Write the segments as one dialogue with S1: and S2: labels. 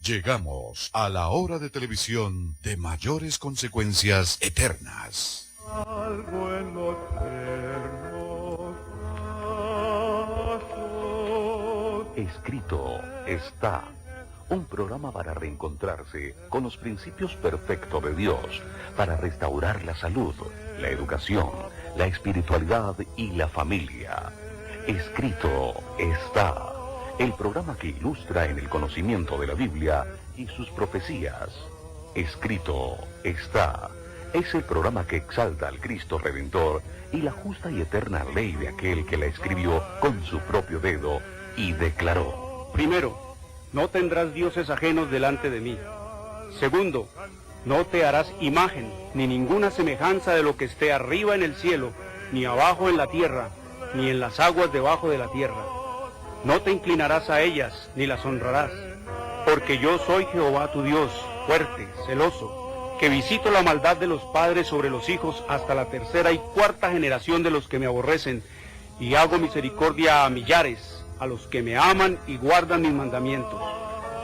S1: Llegamos a la hora de televisión de mayores consecuencias eternas.
S2: Algo en los tiernos brazos.
S3: Escrito está. Un programa para reencontrarse con los principios perfectos de Dios, para restaurar la salud, la educación, la espiritualidad y la familia. Escrito está. El programa que ilustra en el conocimiento de la Biblia y sus profecías. Escrito está. Es el programa que exalta al Cristo Redentor y la justa y eterna ley de aquel que la escribió con su propio dedo y declaró.
S4: Primero, no tendrás dioses ajenos delante de mí. Segundo, no te harás imagen, ni ninguna semejanza de lo que esté arriba en el cielo, ni abajo en la tierra, ni en las aguas debajo de la tierra. No te inclinarás a ellas, ni las honrarás, porque yo soy Jehová tu Dios, fuerte, celoso, que visito la maldad de los padres sobre los hijos hasta la tercera y cuarta generación de los que me aborrecen, y hago misericordia a millares, a los que me aman y guardan mis mandamientos.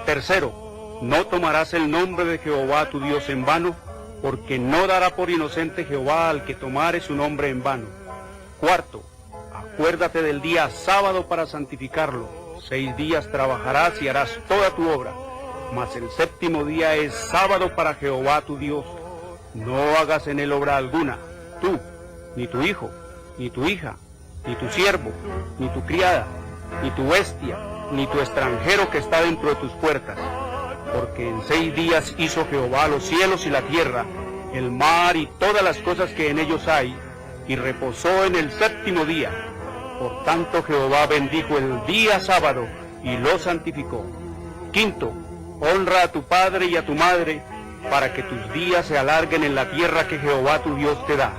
S4: Tercero, no tomarás el nombre de Jehová tu Dios en vano, porque no dará por inocente Jehová al que tomare su nombre en vano. Cuarto, acuérdate del día sábado para santificarlo. 6 días trabajarás y harás toda tu obra, mas el séptimo día es sábado para Jehová tu Dios. No hagas en él obra alguna, tú, ni tu hijo, ni tu hija, ni tu siervo, ni tu criada, ni tu bestia, ni tu extranjero que está dentro de tus puertas. Porque en 6 días hizo Jehová los cielos y la tierra, el mar y todas las cosas que en ellos hay, y reposó en el séptimo día. Por tanto Jehová bendijo el día sábado y lo santificó. Quinto, honra a tu padre y a tu madre, para que tus días se alarguen en la tierra que Jehová tu Dios te da.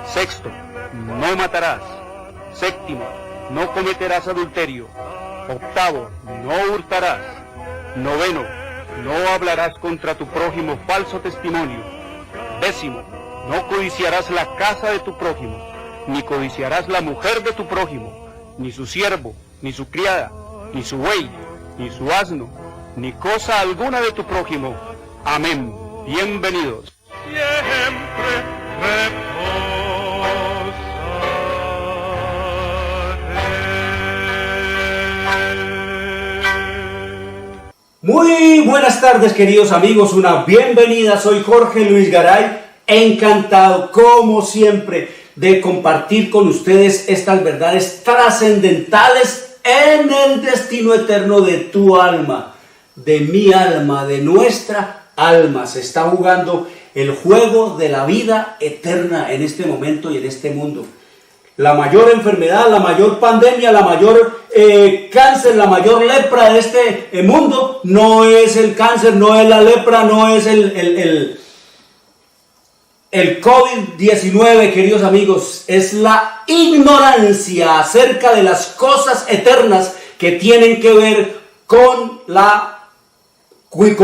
S4: Sexto, no matarás. Séptimo, no cometerás adulterio. Octavo, no hurtarás. Noveno, no hablarás contra tu prójimo falso testimonio. Décimo, no codiciarás la casa de tu prójimo, ni codiciarás la mujer de tu prójimo, ni su siervo, ni su criada, ni su buey, ni su asno, ni cosa alguna de tu prójimo. Amén. Bienvenidos.
S2: Siempre
S5: Muy buenas tardes, queridos amigos, una bienvenida. Soy Jorge Luis Garay, encantado como siempre de compartir con ustedes estas verdades trascendentales en el destino eterno de tu alma, de mi alma, de nuestra alma. Se está jugando el juego de la vida eterna en este momento y en este mundo. La mayor enfermedad, la mayor pandemia, la mayor cáncer, la mayor lepra de este mundo no es el cáncer, no es la lepra, no es el COVID-19, queridos amigos, es la ignorancia acerca de las cosas eternas que tienen que ver con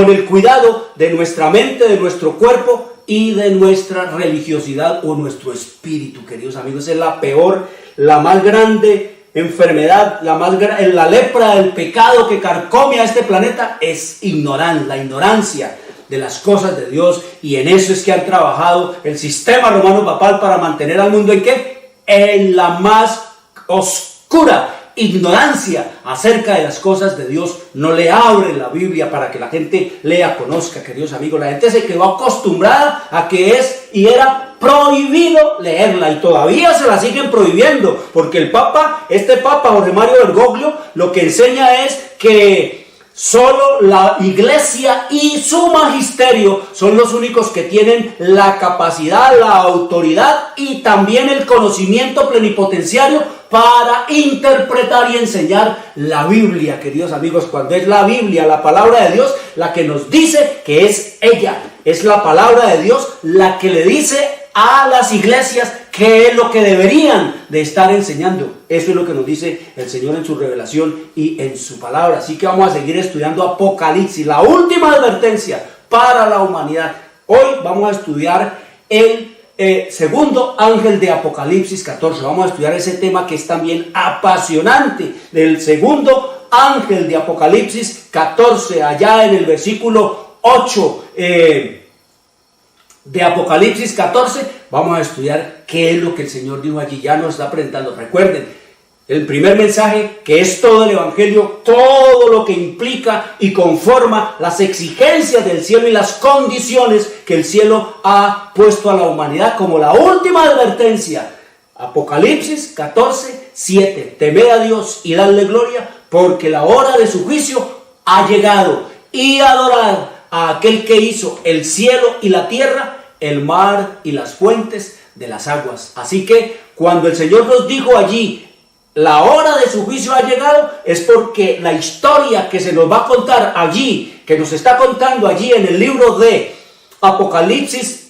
S5: el cuidado de nuestra mente, de nuestro cuerpo y de nuestra religiosidad o nuestro espíritu, queridos amigos. Es la peor, la más grande enfermedad, la lepra del pecado que carcome a este planeta es la ignorancia de las cosas de Dios, y en eso es que han trabajado el sistema romano papal para mantener al mundo ¿en qué? En la más oscura ignorancia acerca de las cosas de Dios. No le abren la Biblia para que la gente lea, conozca, queridos amigos. La gente se quedó acostumbrada a que era prohibido leerla, y todavía se la siguen prohibiendo, porque este Papa Jorge Mario Bergoglio lo que enseña es que solo la Iglesia y su magisterio son los únicos que tienen la capacidad, la autoridad y también el conocimiento plenipotenciario para interpretar y enseñar la Biblia, queridos amigos, cuando es la Biblia, la palabra de Dios, la que nos dice que es ella. Es la palabra de Dios la que le dice a las iglesias qué es lo que deberían de estar enseñando. Eso es lo que nos dice el Señor en su revelación y en su palabra. Así que vamos a seguir estudiando Apocalipsis, la última advertencia para la humanidad. Hoy vamos a estudiar el segundo ángel de Apocalipsis 14. Vamos a estudiar ese tema que es también apasionante, del segundo ángel de Apocalipsis 14, allá en el versículo 8 de Apocalipsis 14, vamos a estudiar qué es lo que el Señor dijo allí. Ya nos está presentando. Recuerden, el primer mensaje, que es todo el Evangelio, todo lo que implica y conforma las exigencias del cielo y las condiciones que el cielo ha puesto a la humanidad como la última advertencia. Apocalipsis 14, 7. Temed a Dios y dadle gloria, porque la hora de su juicio ha llegado. Y adorad a aquel que hizo el cielo y la tierra, el mar y las fuentes de las aguas. Así que cuando el Señor nos dijo allí, la hora de su juicio ha llegado, es porque la historia que se nos va a contar allí, que nos está contando allí en el libro de Apocalipsis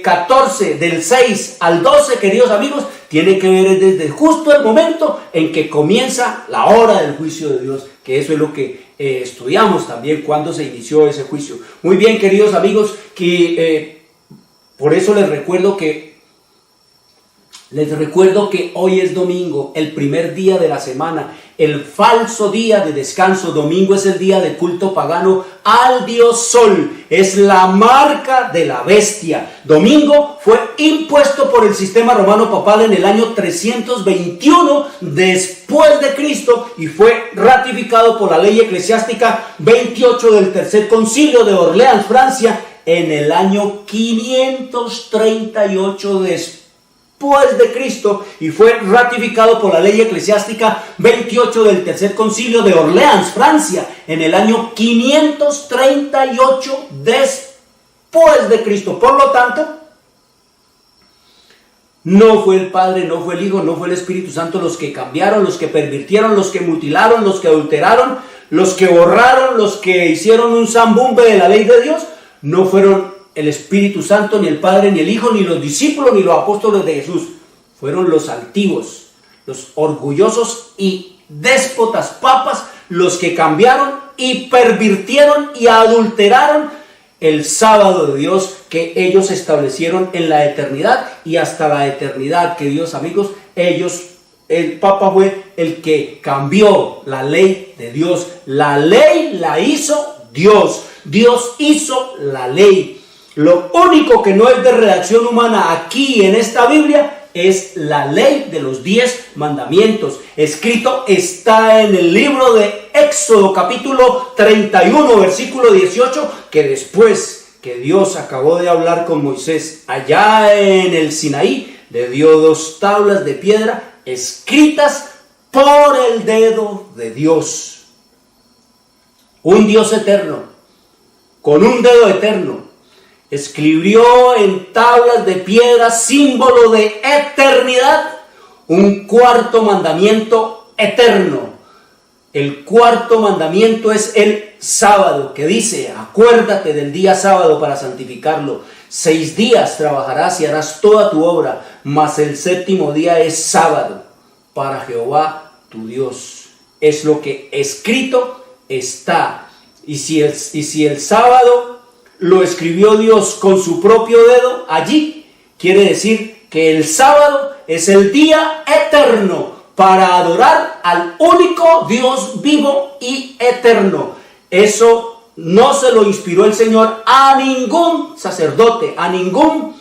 S5: 14, del 6 al 12, queridos amigos, tiene que ver desde justo el momento en que comienza la hora del juicio de Dios, que eso es lo que estudiamos también cuando se inició ese juicio. Muy bien, queridos amigos, que por eso les recuerdo que hoy es domingo, el primer día de la semana, el falso día de descanso. Domingo es el día de culto pagano al dios Sol, es la marca de la bestia. Domingo fue impuesto por el sistema romano papal en el año 321 después de Cristo y fue ratificado por la ley eclesiástica 28 del Tercer Concilio de Orleans, Francia, en el año 538 después de Cristo, y fue ratificado por la ley eclesiástica 28 del Tercer Concilio de Orleans, Francia, en el año 538 después de Cristo. Por lo tanto, no fue el Padre, no fue el Hijo, no fue el Espíritu Santo los que cambiaron, los que pervirtieron, los que mutilaron, los que adulteraron, los que borraron, los que hicieron un zambumbe de la ley de Dios. No fueron el Espíritu Santo, ni el Padre, ni el Hijo, ni los discípulos, ni los apóstoles de Jesús. Fueron los altivos, los orgullosos y déspotas papas los que cambiaron y pervirtieron y adulteraron el sábado de Dios que ellos establecieron en la eternidad y hasta la eternidad, queridos amigos. El Papa fue el que cambió la ley de Dios. La ley la hizo Dios. Dios hizo la ley. Lo único que no es de redacción humana aquí en esta Biblia es la ley de los 10 mandamientos. Escrito está en el libro de Éxodo capítulo 31 versículo 18, que después que Dios acabó de hablar con Moisés allá en el Sinaí, le dio 2 tablas de piedra escritas por el dedo de Dios. Un Dios eterno, con un dedo eterno, escribió en tablas de piedra, símbolo de eternidad, un cuarto mandamiento eterno. El cuarto mandamiento es el sábado, que dice: acuérdate del día sábado para santificarlo. 6 días trabajarás y harás toda tu obra, mas el 7º día es sábado para Jehová tu Dios. Es lo que escrito está. Y si el sábado lo escribió Dios con su propio dedo allí, quiere decir que el sábado es el día eterno para adorar al único Dios vivo y eterno. Eso no se lo inspiró el Señor a ningún sacerdote, a ningún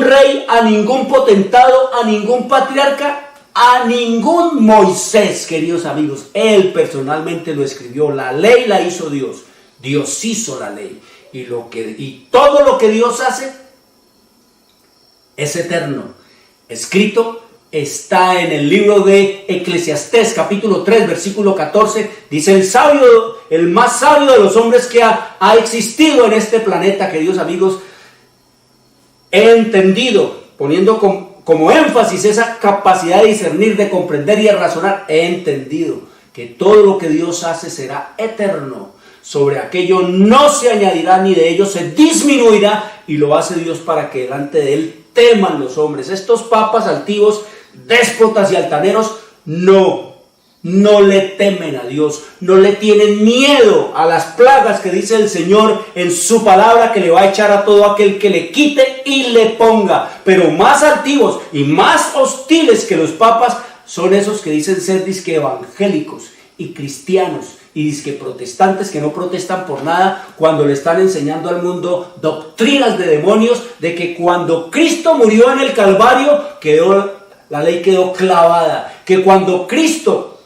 S5: rey, a ningún potentado, a ningún patriarca, a ningún Moisés, queridos amigos. Él personalmente lo escribió. La ley la hizo Dios. Dios hizo la ley. Y todo lo que Dios hace es eterno. Escrito está en el libro de Eclesiastés, capítulo 3, versículo 14. Dice: el más sabio de los hombres que ha existido en este planeta, queridos amigos, he entendido, poniendo como énfasis esa capacidad de discernir, de comprender y de razonar, he entendido que todo lo que Dios hace será eterno. Sobre aquello no se añadirá, ni de ello se disminuirá, y lo hace Dios para que delante de Él teman los hombres. Estos papas altivos, déspotas y altaneros, no le temen a Dios, no le tienen miedo a las plagas que dice el Señor en su palabra, que le va a echar a todo aquel que le quite y le ponga. Pero más altivos y más hostiles que los papas son esos que dicen ser disque evangélicos y cristianos y disque protestantes, que no protestan por nada cuando le están enseñando al mundo doctrinas de demonios, de que cuando Cristo murió en el Calvario, la ley quedó clavada, que cuando Cristo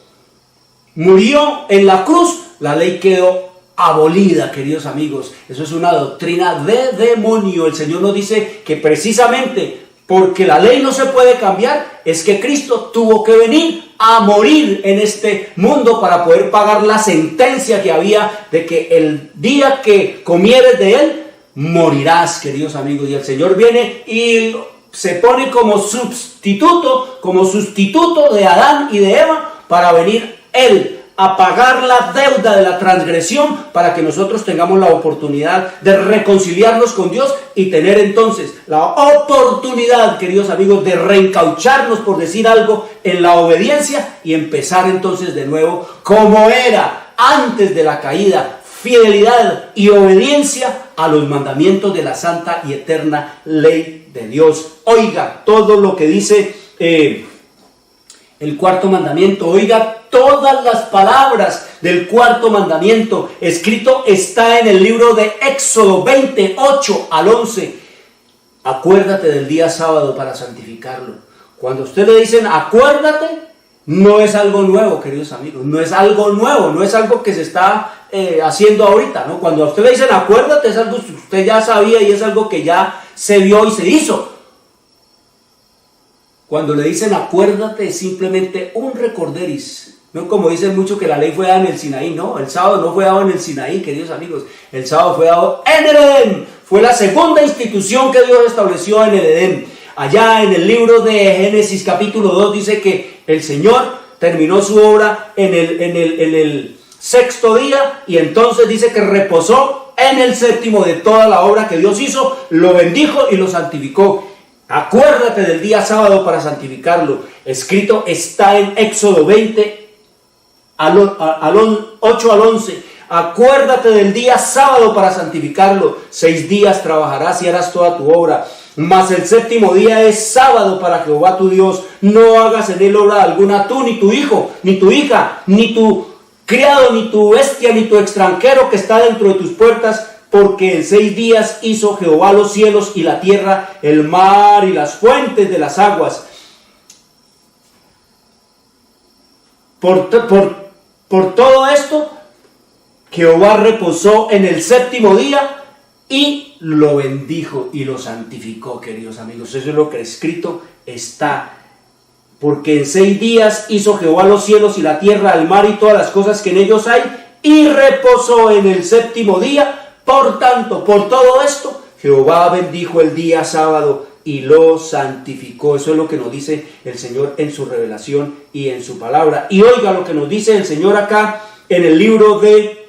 S5: murió en la cruz, la ley quedó abolida, queridos amigos. Eso es una doctrina de demonio. El Señor nos dice que precisamente porque la ley no se puede cambiar, es que Cristo tuvo que venir a morir en este mundo para poder pagar la sentencia que había de que el día que comieres de él, morirás, queridos amigos. Y el Señor viene y se pone como sustituto de Adán y de Eva, para venir él a pagar la deuda de la transgresión, para que nosotros tengamos la oportunidad de reconciliarnos con Dios y tener entonces la oportunidad, queridos amigos, de reencaucharnos, por decir algo, en la obediencia y empezar entonces de nuevo como era antes de la caída: fidelidad y obediencia a los mandamientos de la santa y eterna ley de Dios. Oiga todo lo que dice el cuarto mandamiento, oiga todas las palabras del cuarto mandamiento. Escrito está en el libro de Éxodo 28 al 11. Acuérdate del día sábado para santificarlo. Cuando a usted le dicen acuérdate, no es algo nuevo, queridos amigos, no es algo nuevo, no es algo que se está haciendo ahorita, ¿no? Cuando a usted le dicen acuérdate, es algo que usted ya sabía y es algo que ya se vio y se hizo. Cuando le dicen acuérdate, es simplemente un recorderis. No como dicen mucho que la ley fue dada en el Sinaí. No, el sábado no fue dado en el Sinaí, queridos amigos. El sábado fue dado en el Edén. Fue la segunda institución que Dios estableció en el Edén. Allá en el libro de Génesis capítulo 2 dice que el Señor terminó su obra en el sexto día, y entonces dice que reposó en el séptimo de toda la obra que Dios hizo, lo bendijo y lo santificó. Acuérdate del día sábado para santificarlo. Escrito está en Éxodo 20 8 al 11. Acuérdate del día sábado para santificarlo. 6 días trabajarás y harás toda tu obra, mas el séptimo día es sábado para Jehová tu Dios. No hagas en él obra alguna, tú, ni tu hijo, ni tu hija, ni tu criado, ni tu bestia, ni tu extranjero que está dentro de tus puertas, porque en 6 días hizo Jehová los cielos y la tierra, el mar y las fuentes de las aguas. Por todo esto, Jehová reposó en el séptimo día y lo bendijo y lo santificó, queridos amigos. Eso es lo que escrito está. Porque en 6 días hizo Jehová los cielos y la tierra, el mar y todas las cosas que en ellos hay, y reposó en el séptimo día. Por tanto, por todo esto, Jehová bendijo el día sábado y lo santificó. Eso es lo que nos dice el Señor en su revelación y en su palabra. Y oiga lo que nos dice el Señor acá en el libro de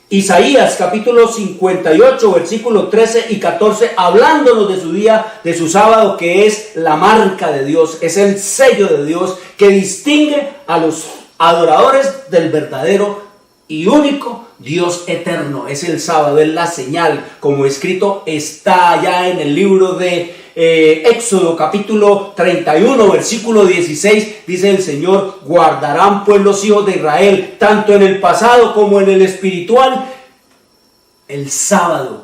S5: Isaías, capítulo 58, versículos 13 y 14, hablándonos de su día, de su sábado, que es la marca de Dios, es el sello de Dios que distingue a los adoradores del verdadero y único Dios eterno. Es el sábado, es la señal, como escrito está allá en el libro de Éxodo capítulo 31 versículo 16. Dice el Señor: guardarán pues los hijos de Israel, tanto en el pasado como en el espiritual, el sábado,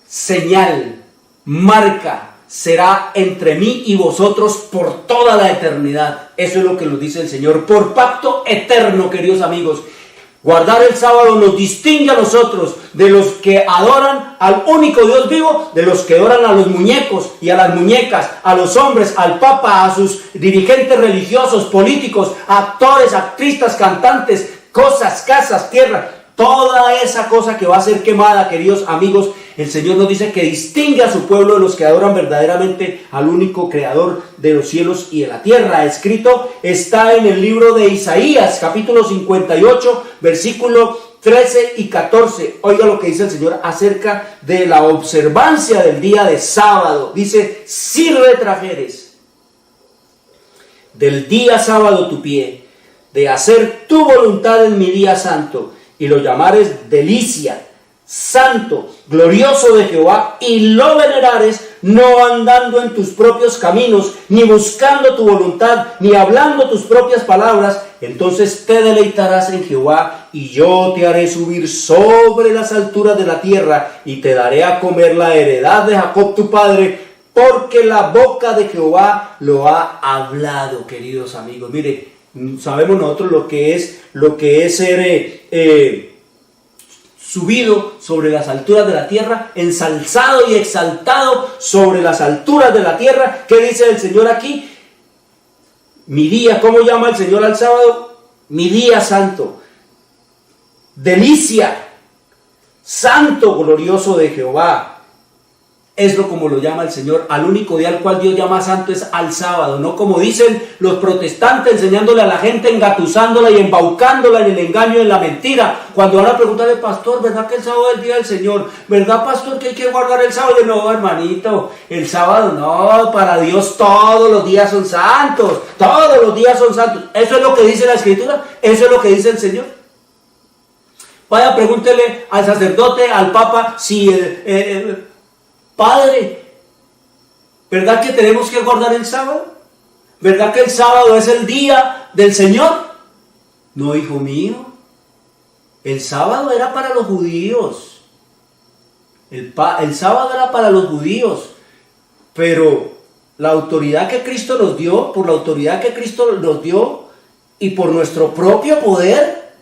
S5: señal, marca, será entre mí y vosotros por toda la eternidad. Eso es lo que nos dice el Señor, por pacto eterno, queridos amigos. Guardar el sábado nos distingue a nosotros de los que adoran al único Dios vivo, de los que adoran a los muñecos y a las muñecas, a los hombres, al Papa, a sus dirigentes religiosos, políticos, actores, actrices, cantantes, cosas, casas, tierra, toda esa cosa que va a ser quemada, queridos amigos. El Señor nos dice que distingue a su pueblo de los que adoran verdaderamente al único creador de los cielos y de la tierra. Escrito está en el libro de Isaías, capítulo 58, versículo 13 y 14. Oiga lo que dice el Señor acerca de la observancia del día de sábado. Dice: si retrajeres del día sábado tu pie, de hacer tu voluntad en mi día santo, y lo llamares delicia, santo, glorioso de Jehová, y lo venerares, no andando en tus propios caminos, ni buscando tu voluntad, ni hablando tus propias palabras, entonces te deleitarás en Jehová, y yo te haré subir sobre las alturas de la tierra, y te daré a comer la heredad de Jacob tu padre, porque la boca de Jehová lo ha hablado, queridos amigos. Mire, sabemos nosotros lo que es ser subido sobre las alturas de la tierra, ensalzado y exaltado sobre las alturas de la tierra. ¿Qué dice el Señor aquí? Mi día, ¿cómo llama el Señor al sábado? Mi día santo. Delicia, santo, glorioso de Jehová. Es como lo llama el Señor. Al único día al cual Dios llama santo es al sábado, no como dicen los protestantes, enseñándole a la gente, engatusándola y embaucándola en el engaño y en la mentira. Cuando van a preguntarle, pastor, ¿verdad que el sábado es el día del Señor? ¿Verdad, pastor, que hay que guardar el sábado? Y no, hermanito, el sábado no, para Dios todos los días son santos, todos los días son santos. Eso es lo que dice la Escritura, eso es lo que dice el Señor. Vaya, pregúntele al sacerdote, al papa, si Padre, ¿verdad que tenemos que guardar el sábado? ¿Verdad que el sábado es el día del Señor? No, hijo mío. El sábado era para los judíos. El sábado era para los judíos. Pero la autoridad que Cristo nos dio, por la autoridad que Cristo nos dio y por nuestro propio poder,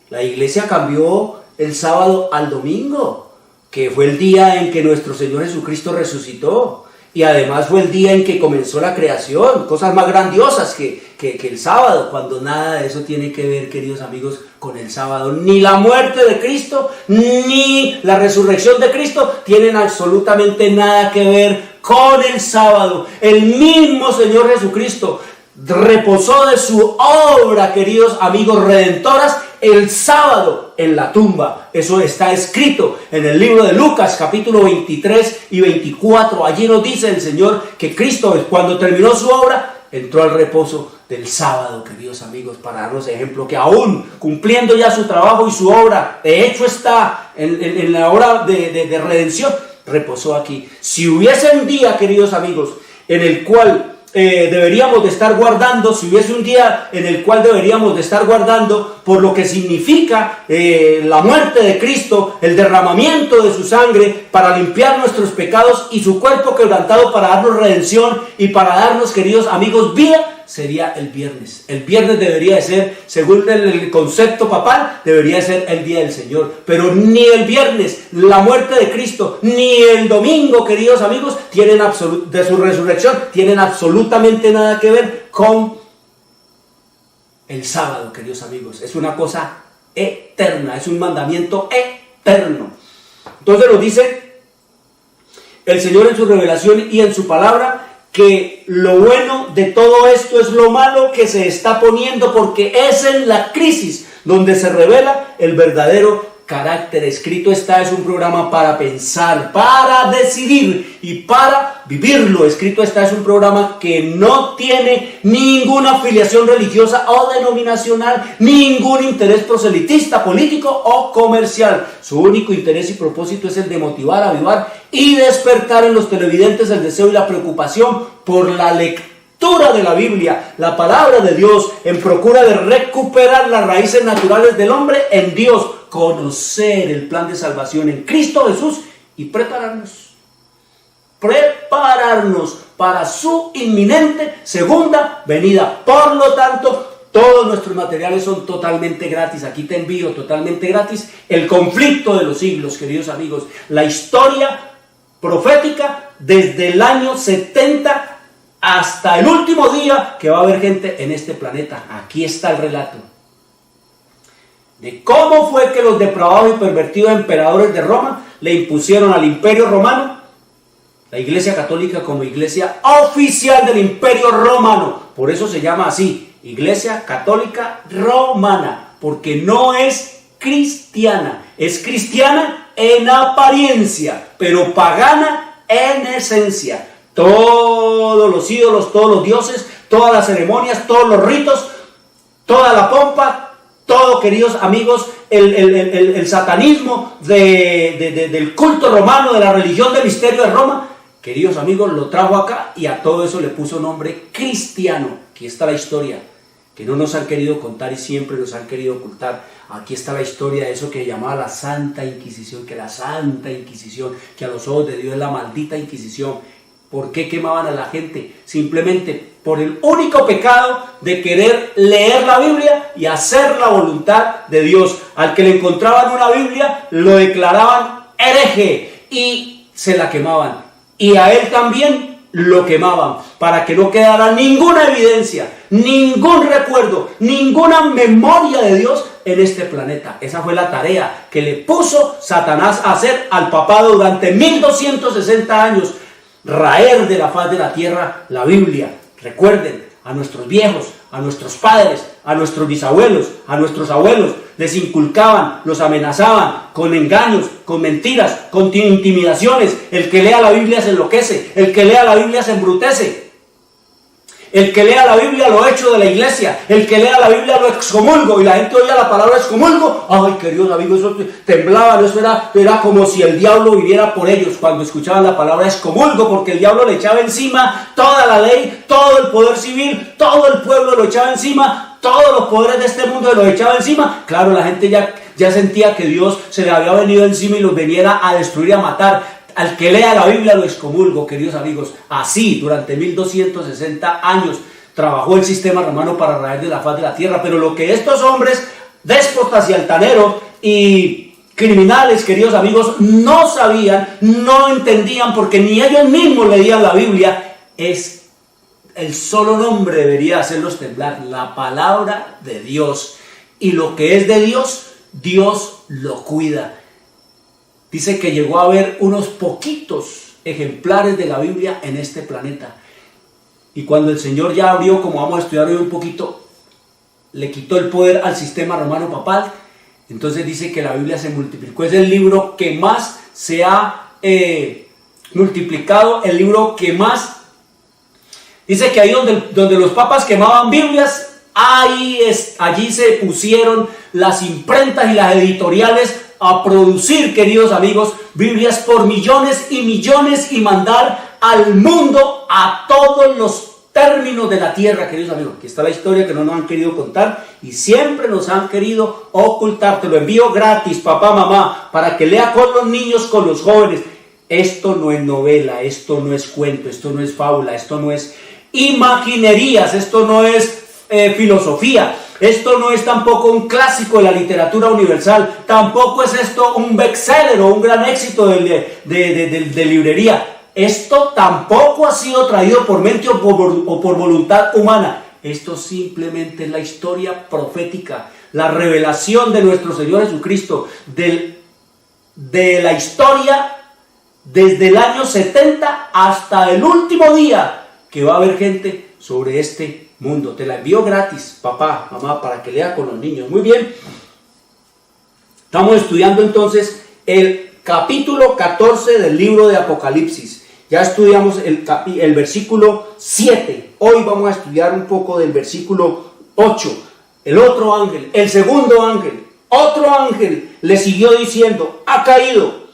S5: la iglesia cambió el sábado al domingo, que fue el día en que nuestro Señor Jesucristo resucitó, y además fue el día en que comenzó la creación, cosas más grandiosas que el sábado, cuando nada de eso tiene que ver, queridos amigos, con el sábado. Ni la muerte de Cristo, ni la resurrección de Cristo tienen absolutamente nada que ver con el sábado. El mismo Señor Jesucristo reposó de su obra, queridos amigos, redentoras, el sábado en la tumba. Eso está escrito en el libro de Lucas, capítulo 23 y 24. Allí nos dice el Señor que Cristo, cuando terminó su obra, entró al reposo del sábado, queridos amigos, para darnos ejemplo que aún cumpliendo ya su trabajo y su obra, de hecho está en la obra de redención, reposó aquí. Si hubiese un día, queridos amigos, en el cual deberíamos de estar guardando, si hubiese un día en el cual deberíamos de estar guardando por lo que significa la muerte de Cristo, el derramamiento de su sangre para limpiar nuestros pecados y su cuerpo quebrantado para darnos redención y para darnos, queridos amigos, vida, sería el viernes. El viernes debería de ser, según el concepto papal, debería de ser el día del Señor. Pero ni el viernes, la muerte de Cristo, ni el domingo, queridos amigos, de su resurrección, tienen absolutamente nada que ver con el sábado, queridos amigos. Es una cosa eterna, es un mandamiento eterno. Entonces nos dice el Señor en su revelación y en su palabra, que lo bueno de todo esto es lo malo que se está poniendo, porque es en la crisis donde se revela el verdadero carácter. Escrito está es un programa para pensar, para decidir y para vivirlo. Escrito está es un programa que no tiene ninguna afiliación religiosa o denominacional, ningún interés proselitista, político o comercial. Su único interés y propósito es el de motivar, avivar y despertar en los televidentes el deseo y la preocupación por la lectura de la Biblia, la palabra de Dios, en procura de recuperar las raíces naturales del hombre en Dios, conocer el plan de salvación en Cristo Jesús y prepararnos para su inminente segunda venida. Por lo tanto, todos nuestros materiales son totalmente gratis. Aquí te envío totalmente gratis El conflicto de los siglos, queridos amigos, la historia profética desde el año 70 hasta el último día que va a haber gente en este planeta. Aquí está el relato de cómo fue que los depravados y pervertidos emperadores de Roma le impusieron al Imperio Romano la Iglesia Católica como iglesia oficial del Imperio Romano. Por eso se llama así, Iglesia Católica Romana, porque no es cristiana. Es cristiana en apariencia, pero pagana en esencia. Todos los ídolos, todos los dioses, todas las ceremonias, todos los ritos, toda la pompa, todo, queridos amigos, el satanismo del culto romano, de la religión de misterio de Roma, queridos amigos, lo trajo acá y a todo eso le puso nombre cristiano. Aquí está la historia que no nos han querido contar y siempre nos han querido ocultar. Aquí está la historia de eso que llamaba la Santa Inquisición, que la Santa Inquisición, que a los ojos de Dios es la maldita Inquisición. ¿Por qué quemaban a la gente? Simplemente por el único pecado de querer leer la Biblia y hacer la voluntad de Dios. Al que le encontraban una Biblia, lo declaraban hereje y se la quemaban. Y a él también lo quemaban, para que no quedara ninguna evidencia, ningún recuerdo, ninguna memoria de Dios en este planeta. Esa fue la tarea que le puso Satanás a hacer al papado durante 1260 años. Raer de la faz de la tierra la Biblia. Recuerden, a nuestros viejos, a nuestros padres, a nuestros bisabuelos, a nuestros abuelos, les inculcaban, los amenazaban con engaños, con mentiras, con intimidaciones. El que lea la Biblia se enloquece, el que lea la Biblia se embrutece. El que lea la Biblia lo echo de la iglesia, el que lea la Biblia lo excomulgo. Y la gente oía la palabra excomulgo, ay queridos amigos, eso temblaban, eso era como si el diablo viniera por ellos cuando escuchaban la palabra excomulgo, porque el diablo le echaba encima toda la ley, todo el poder civil, todo el pueblo lo echaba encima, todos los poderes de este mundo lo echaba encima. Claro, la gente ya sentía que Dios se le había venido encima y los veniera a destruir, a matar. Al que lea la Biblia lo excomulgo, queridos amigos. Así, durante 1260 años, trabajó el sistema romano para raer de la faz de la tierra. Pero lo que estos hombres, déspotas y altaneros y criminales, queridos amigos, no sabían, no entendían, porque ni ellos mismos leían la Biblia, es el solo nombre debería hacerlos temblar, la palabra de Dios. Y lo que es de Dios, Dios lo cuida. Dice que llegó a haber unos poquitos ejemplares de la Biblia en este planeta. Y cuando el Señor ya abrió, como vamos a estudiar hoy un poquito, le quitó el poder al sistema romano papal, entonces dice que la Biblia se multiplicó. Es el libro que más se ha multiplicado, el libro que más... Dice que ahí donde los papas quemaban Biblias, allí se pusieron las imprentas y las editoriales a producir, queridos amigos, Biblias por millones y millones y mandar al mundo a todos los términos de la tierra, queridos amigos. Aquí está la historia que no nos han querido contar y siempre nos han querido ocultar. Te lo envío gratis, papá, mamá, para que lea con los niños, con los jóvenes. Esto no es novela, esto no es cuento, esto no es fábula, esto no es imaginerías, esto no es filosofía. Esto no es tampoco un clásico de la literatura universal, tampoco es esto un bestseller o un gran éxito de librería. Esto tampoco ha sido traído por mente o por voluntad humana. Esto simplemente es la historia profética, la revelación de nuestro Señor Jesucristo, de la historia desde el año 70 hasta el último día que va a haber gente sobre este mundo. Te la envío gratis, papá, mamá, para que lea con los niños. Muy bien. Estamos estudiando entonces el capítulo 14 del libro de Apocalipsis. Ya estudiamos el versículo 7. Hoy vamos a estudiar un poco del versículo 8. El otro ángel, el segundo ángel, otro ángel le siguió diciendo: ha caído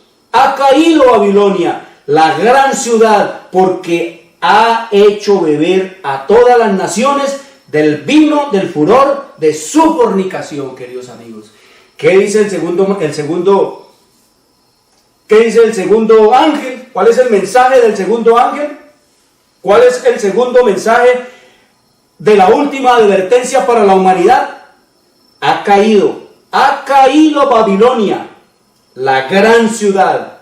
S5: Babilonia, la gran ciudad, porque ha hecho beber a todas las naciones del vino del furor de su fornicación, queridos amigos. ¿Qué dice el segundo ángel? ¿Cuál es el mensaje del segundo ángel? ¿Cuál es el segundo mensaje de la última advertencia para la humanidad? Ha caído Babilonia, la gran ciudad,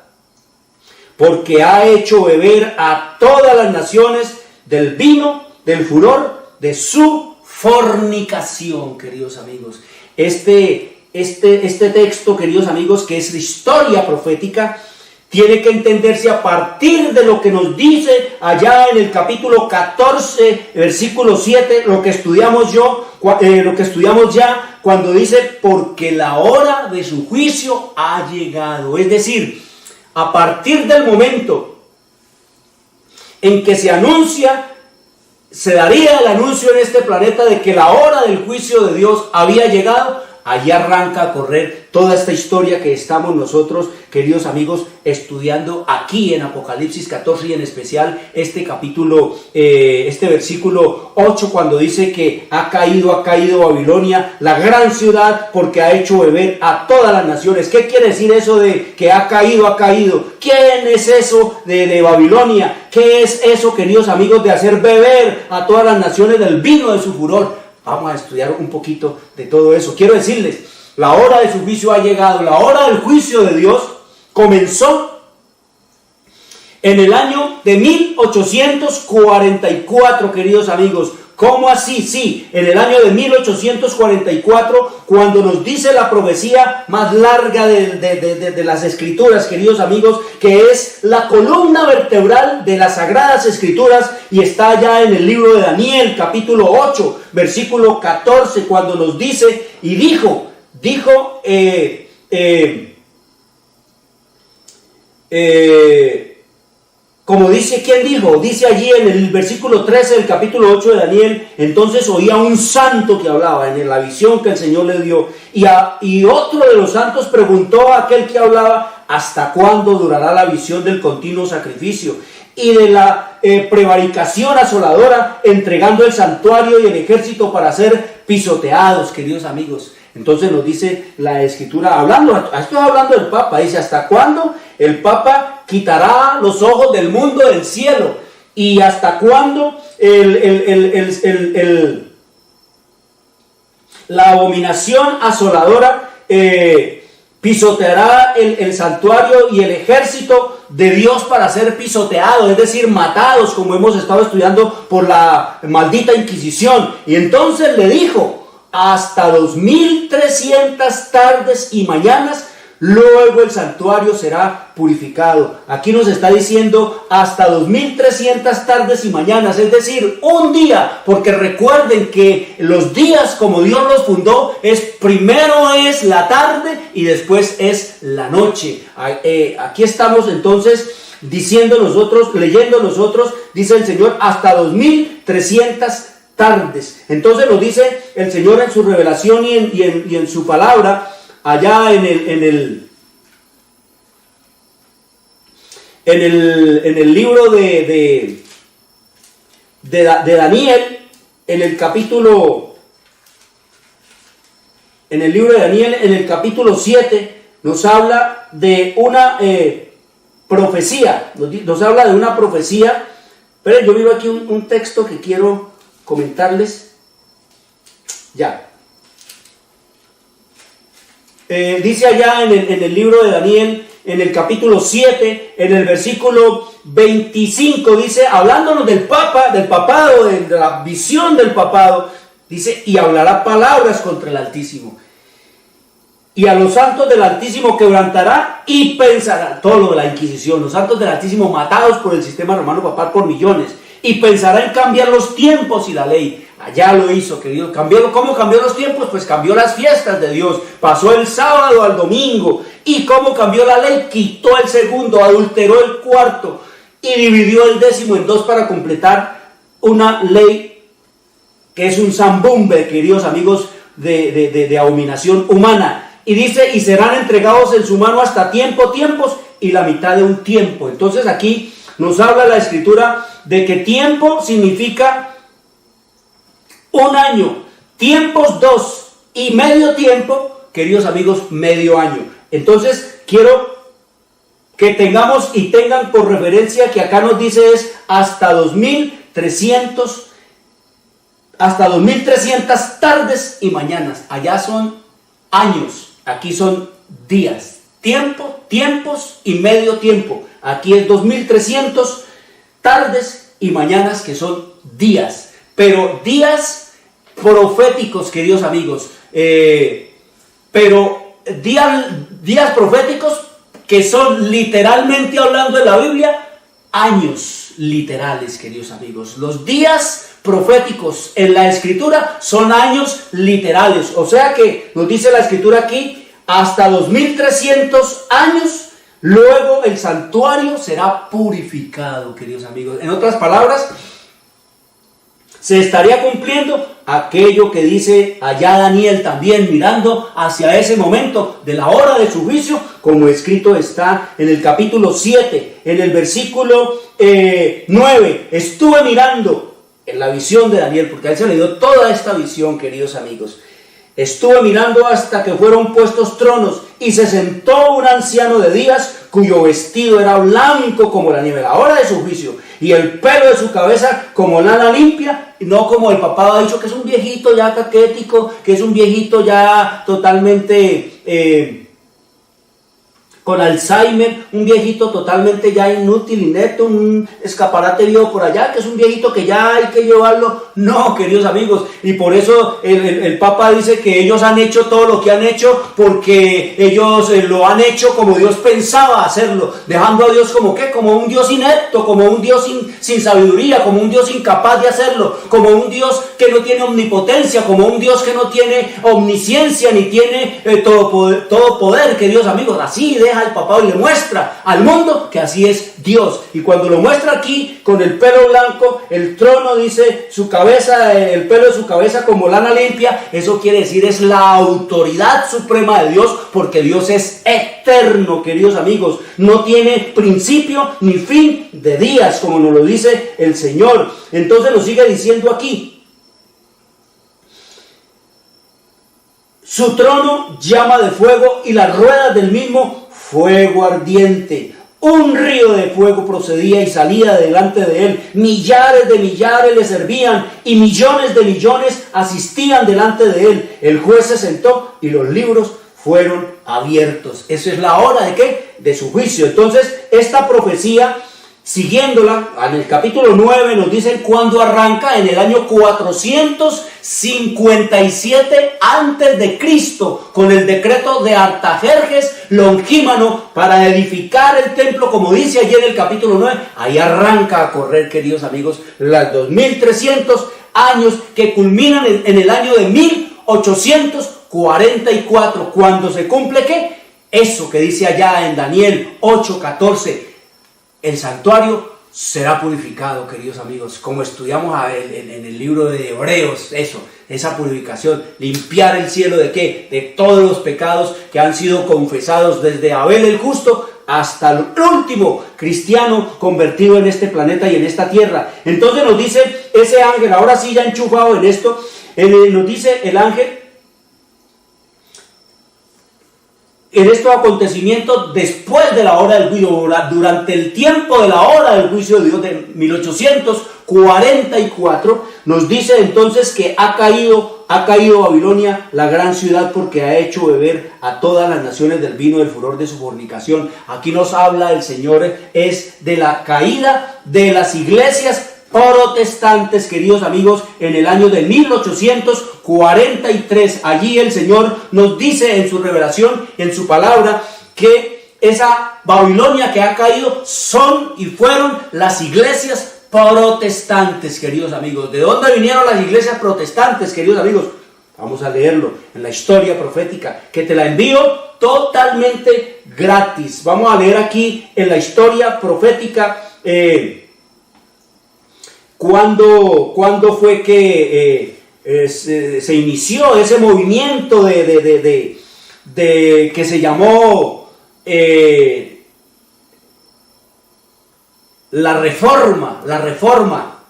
S5: porque ha hecho beber a todas las naciones del vino, del furor, de su fornicación, queridos amigos. Este texto, queridos amigos, que es historia profética, tiene que entenderse a partir de lo que nos dice allá en el capítulo 14, versículo 7, lo que estudiamos ya, cuando dice: porque la hora de su juicio ha llegado. Es decir, a partir del momento en que se daría el anuncio en este planeta de que la hora del juicio de Dios había llegado, allí arranca a correr toda esta historia que estamos nosotros, queridos amigos, estudiando aquí en Apocalipsis 14 y en especial este capítulo, este versículo 8, cuando dice que ha caído Babilonia, la gran ciudad, porque ha hecho beber a todas las naciones. ¿Qué quiere decir eso de que ha caído? ¿Quién es eso de Babilonia? ¿Qué es eso, queridos amigos, de hacer beber a todas las naciones del vino de su furor? Vamos a estudiar un poquito de todo eso. Quiero decirles, la hora de su juicio ha llegado. La hora del juicio de Dios comenzó en el año de 1844, queridos amigos. ¿Cómo así? Sí, en el año de 1844, cuando nos dice la profecía más larga de las Escrituras, queridos amigos, que es la columna vertebral de las Sagradas Escrituras, y está ya en el libro de Daniel, capítulo 8, versículo 14, cuando nos dice, y dijo, como dice, ¿quién dijo? Dice allí en el versículo 13 del capítulo 8 de Daniel, entonces oía un santo que hablaba en la visión que el Señor le dio, y otro de los santos preguntó a aquel que hablaba, ¿hasta cuándo durará la visión del continuo sacrificio y de la prevaricación asoladora, entregando el santuario y el ejército para ser pisoteados, queridos amigos? Entonces nos dice la Escritura, estoy hablando del Papa, dice, ¿hasta cuándo el Papa quitará los ojos del mundo del cielo? ¿Y hasta cuándo la abominación asoladora pisoteará el santuario y el ejército de Dios para ser pisoteados, es decir, matados, como hemos estado estudiando por la maldita Inquisición? Y entonces le dijo, hasta 2300 tardes y mañanas, luego el santuario será purificado. Aquí nos está diciendo hasta 2300 tardes y mañanas, es decir, un día, porque recuerden que los días como Dios los fundó, primero es la tarde y después es la noche. Aquí estamos entonces leyendo nosotros, dice el Señor, hasta 2300 tardes. Entonces nos dice el Señor en su revelación y en su palabra, allá en el libro de Daniel, en el libro de Daniel, en el capítulo 7, nos habla de una profecía, nos habla de una profecía. Pero yo miro aquí un texto que quiero comentarles. Ya. Dice allá en el libro de Daniel, en el capítulo 7, en el versículo 25, dice, hablándonos del papado, de la visión del papado, dice, y hablará palabras contra el Altísimo, y a los santos del Altísimo quebrantará y pensará, todo lo de la Inquisición, los santos del Altísimo matados por el sistema romano papal por millones, y pensará en cambiar los tiempos y la ley. Allá lo hizo, querido. ¿Cómo cambió los tiempos? Pues cambió las fiestas de Dios. Pasó el sábado al domingo. ¿Y cómo cambió la ley? Quitó el segundo, adulteró el cuarto y dividió el 10º en 2 para completar una ley que es un zambumbe, queridos amigos, de abominación humana. Y dice, y serán entregados en su mano hasta tiempos y la mitad de un tiempo. Entonces aquí nos habla la Escritura de que tiempo significa un año, tiempos 2 y medio tiempo, queridos amigos, medio año. Entonces quiero que tengamos y tengan por referencia que acá nos dice es hasta 2300 tardes y mañanas. Allá son años, aquí son días, tiempos y medio tiempo. Aquí es 2300 tardes y mañanas, que son días, pero días proféticos, queridos amigos, pero días proféticos que son, literalmente hablando de la Biblia, años literales, queridos amigos. Los días proféticos en la Escritura son años literales, o sea que nos dice la Escritura aquí, hasta 2300 años, luego el santuario será purificado, queridos amigos. En otras palabras, se estaría cumpliendo aquello que dice allá Daniel también, mirando hacia ese momento de la hora de su juicio, como escrito está en el capítulo 7, en el versículo 9. Estuve mirando en la visión de Daniel, porque a él se le dio toda esta visión, queridos amigos. Estuve mirando hasta que fueron puestos tronos, y se sentó un anciano de días, cuyo vestido era blanco como la nieve, la hora de su juicio, y el pelo de su cabeza como lana limpia, y no como el papá ha dicho, que es un viejito ya caquético, que es un viejito ya totalmente con Alzheimer, un viejito totalmente ya inútil, inepto, un escaparate viejo por allá, que es un viejito que ya hay que llevarlo. No, queridos amigos, y por eso el Papa dice que ellos han hecho todo lo que han hecho, porque ellos lo han hecho como Dios pensaba hacerlo, dejando a Dios como ¿qué? Como un Dios inepto, como un Dios sin sabiduría, como un Dios incapaz de hacerlo, como un Dios que no tiene omnipotencia, como un Dios que no tiene omnisciencia, ni tiene todo poder, queridos amigos. Así deja al papado y le muestra al mundo que así es Dios. Y cuando lo muestra aquí con el pelo blanco, el trono, dice su cabeza, el pelo de su cabeza como lana limpia, eso quiere decir es la autoridad suprema de Dios, porque Dios es eterno, queridos amigos, no tiene principio ni fin de días, como nos lo dice el Señor. Entonces nos sigue diciendo aquí: su trono llama de fuego, y las ruedas del mismo fuego ardiente. Un río de fuego procedía y salía delante de él. Millares de millares le servían, y millones de millones asistían delante de él. El juez se sentó y los libros fueron abiertos. Esa es la hora ¿de qué? De su juicio. Entonces, esta profecía, siguiéndola, en el capítulo 9 nos dicen cuándo arranca: en el año 457 antes de Cristo, con el decreto de Artajerjes Longímano para edificar el templo, como dice allí en el capítulo 9. Ahí arranca a correr, queridos amigos, las 2300 años que culminan en el año de 1844, cuando se cumple ¿qué? Eso que dice allá en Daniel 8:14. El santuario será purificado, queridos amigos, como estudiamos en el libro de Hebreos, esa purificación, limpiar el cielo ¿de qué? De todos los pecados que han sido confesados desde Abel el justo hasta el último cristiano convertido en este planeta y en esta tierra. Entonces nos dice ese ángel, ahora sí ya enchufado en esto, nos dice el ángel, en estos acontecimientos después de la hora del juicio, durante el tiempo de la hora del juicio de Dios de 1844, nos dice entonces que ha caído Babilonia, la gran ciudad, porque ha hecho beber a todas las naciones del vino del furor de su fornicación. Aquí nos habla el Señor es de la caída de las iglesias protestantes, queridos amigos, en el año de 1843. Allí el Señor nos dice en su revelación, en su palabra, que esa Babilonia que ha caído son y fueron las iglesias protestantes, queridos amigos. ¿De dónde vinieron las iglesias protestantes, queridos amigos? Vamos a leerlo en la historia profética, que te la envío totalmente gratis. Vamos a leer aquí en la historia profética ¿Cuándo fue que se inició ese movimiento de que se llamó la reforma?